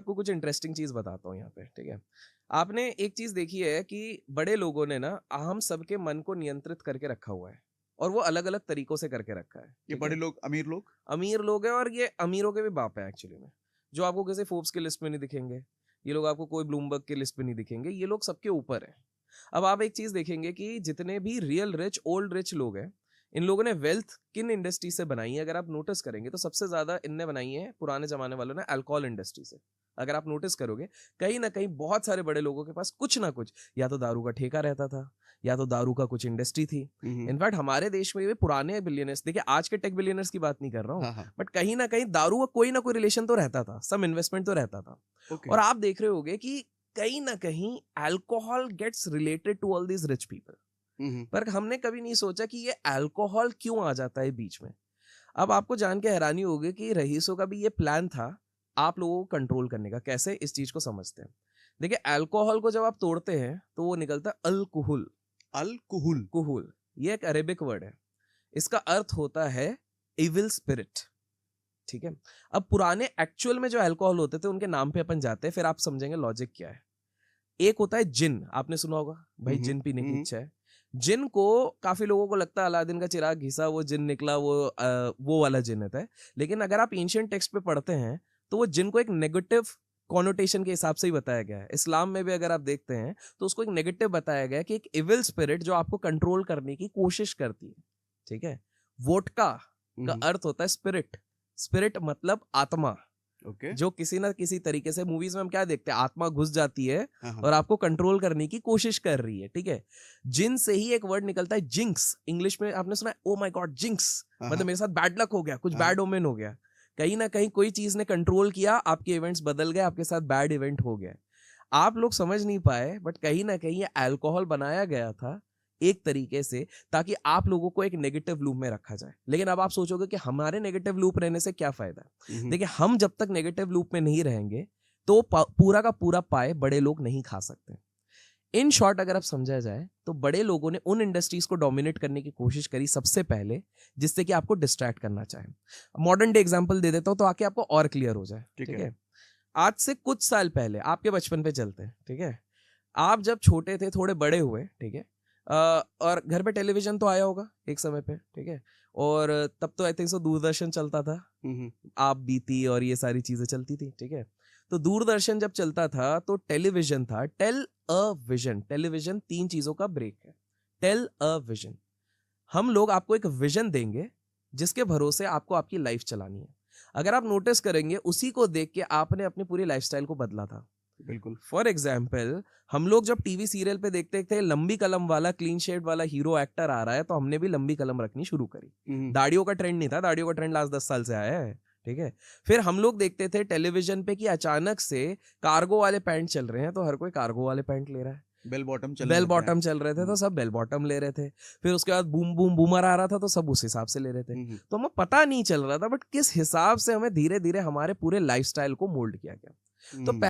आपको कुछ इंटरेस्टिंग चीज बताता हूँ यहाँ पे, ठीक है। आपने एक चीज देखी है कि बड़े लोगों ने ना हम सबके मन को नियंत्रित करके रखा हुआ है, और वो अलग अलग तरीकों से करके रखा है, ये ठीक बड़े है? लोग, अमीर लोग हैं, और ये अमीरों के भी बाप है एक्चुअली में, जो आपको किसी फोर्ब्स की लिस्ट में नहीं दिखेंगे। ये लोग आपको कोई ब्लूमबर्ग की लिस्ट में नहीं दिखेंगे, ये लोग सबके ऊपर है। अब आप एक चीज देखेंगे कि जितने भी रियल रिच ओल्ड रिच लोग हैं, इन लोगों ने वेल्थ किन इंडस्ट्री से बनाई है अगर आप नोटिस करेंगे तो सबसे ज्यादा इनने बनाई है पुराने जमाने वालों ने अल्कोहल इंडस्ट्री से। अगर आप नोटिस करोगे कहीं ना कहीं बहुत सारे बड़े लोगों के पास कुछ ना कुछ, या तो दारू का ठेका रहता था, या तो दारू का कुछ इंडस्ट्री थी। इनफैक्ट हमारे देश में भी पुराने बिलियनर्स, देखिए आज के टेक बिलियनर्स की बात नहीं कर रहा हूँ, हाँ हाँ, बट कहीं ना कहीं दारू का कोई ना कोई रिलेशन तो रहता था, सम इन्वेस्टमेंट तो रहता था। ओके, और आप देख रहे होगे कि कहीं ना कहीं alcohol gets related to all these rich people. पर हमने कभी नहीं सोचा कि ये अल्कोहल क्यों आ जाता है बीच में। अब आपको जान के हैरानी होगी कि रईसों का भी ये प्लान था आप लोगों को कंट्रोल करने का। कैसे, इस चीज को समझते हैं। देखिए अल्कोहल को जब आप तोड़ते हैं तो वो निकलता है अल्कोहल। अल्कोहल, कुहुल, ये एक अरेबिक वर्ड है, इसका अर्थ होता है इविल स्पिरिट, ठीक है। अब पुराने एक्चुअल में जो अल्कोहल होते थे उनके नाम पे अपन जाते हैं, फिर आप समझेंगे लॉजिक क्या है। एक होता है जिन, आपने सुना होगा भाई जिन पीने की इच्छा है। जिन को काफी लोगों को लगता है अलादीन का चिराग घिसा वो जिन निकला, वो वाला जिन होता है। लेकिन अगर आप एंशिएंट टेक्स्ट पे पढ़ते हैं तो वो जिन को एक नेगेटिव कॉनोटेशन के हिसाब से ही बताया गया है। इस्लाम में भी अगर आप देखते हैं तो उसको एक नेगेटिव बताया गया है कि एक इविल स्पिरिट जो आपको कंट्रोल करने की कोशिश करती है, ठीक है। वोटका का अर्थ होता है स्पिरिट। स्पिरिट मतलब आत्मा, ओके, जो किसी ना किसी तरीके से, मूवीज में हम क्या देखते हैं, आत्मा घुस जाती है हाँ हाँ, और आपको कंट्रोल करने की कोशिश कर रही है, ठीक है। जिन से ही एक वर्ड निकलता है जिंक्स, इंग्लिश में आपने सुना है ओ माय गॉड जिंक्स, हाँ मतलब हाँ, मेरे साथ बैड लक हो गया, कुछ हाँ, बैड ओमेन हो गया। कहीं ना कहीं कोई चीज ने कंट्रोल किया, आपके इवेंट्स बदल गए, आपके साथ बैड इवेंट हो गया। आप लोग समझ नहीं पाए, बट कहीं ना कहीं ये अल्कोहल बनाया गया था एक तरीके से ताकि आप लोगों को एक नेगेटिव लूप में रखा जाए। लेकिन अब आप सोचोगे कि हमारे नेगेटिव लूप रहने से क्या फायदा है। देखिए हम जब तक नेगेटिव लूप में नहीं रहेंगे तो पूरा का पूरा पाए बड़े लोग नहीं खा सकते। इन शॉर्ट अगर आप समझा जाए तो बड़े लोगों ने उन इंडस्ट्रीज को डोमिनेट करने की कोशिश करी सबसे पहले जिससे कि आपको डिस्ट्रैक्ट करना चाहे। मॉडर्न डे एग्जांपल दे देता हूं तो आके आपको और क्लियर हो जाए, ठीक ठीक है, है। आज से कुछ साल पहले आपके बचपन पे चलते हैं, ठीक है। आप जब छोटे थे, थोड़े बड़े हुए, ठीक है, और घर पे टेलीविजन तो आया होगा एक समय पे, ठीक है। और तब तो आई थिंक सो दूरदर्शन चलता था, आप बीती और ये सारी चीजें चलती थी, ठीक है। तो दूरदर्शन जब चलता था तो टेलीविजन था, टेल अ विजन। टेलीविजन 3 चीजों का ब्रेक है, टेल अ विजन। हम लोग आपको एक विजन देंगे जिसके भरोसे आपको आपकी लाइफ चलानी है। अगर आप नोटिस करेंगे उसी को देख के आपने अपनी पूरी लाइफस्टाइल को बदला था। बिल्कुल, फॉर एग्जाम्पल हम लोग जब टीवी सीरियल पे देखते थे लंबी कलम वाला क्लीन शेड वाला हीरो एक्टर आ रहा है, तो हमने भी लंबी कलम रखनी शुरू करी। दाढ़ियों का ट्रेंड नहीं था, दाढ़ियों का ट्रेंड लास्ट 10 साल से आया है, ठीक है। फिर हम लोग देखते थे टेलीविजन पे कि अचानक से कार्गो वाले पैंट चल रहे हैं, तो हर कोई कार्गो वाले पैंट ले रहा है। बेल बॉटम चलने बेल लग गया, बॉटम चल रहे थे तो सब बेल बॉटम ले रहे थे। फिर उसके बाद बूम बूम बूमर आ रहा था तो सब उस हिसाब से ले रहे थे। तो हमें पता नहीं चल रहा था बट किस हिसाब से हमें धीरे धीरे हमारे पूरे लाइफस्टाइल को मोल्ड किया गया। तो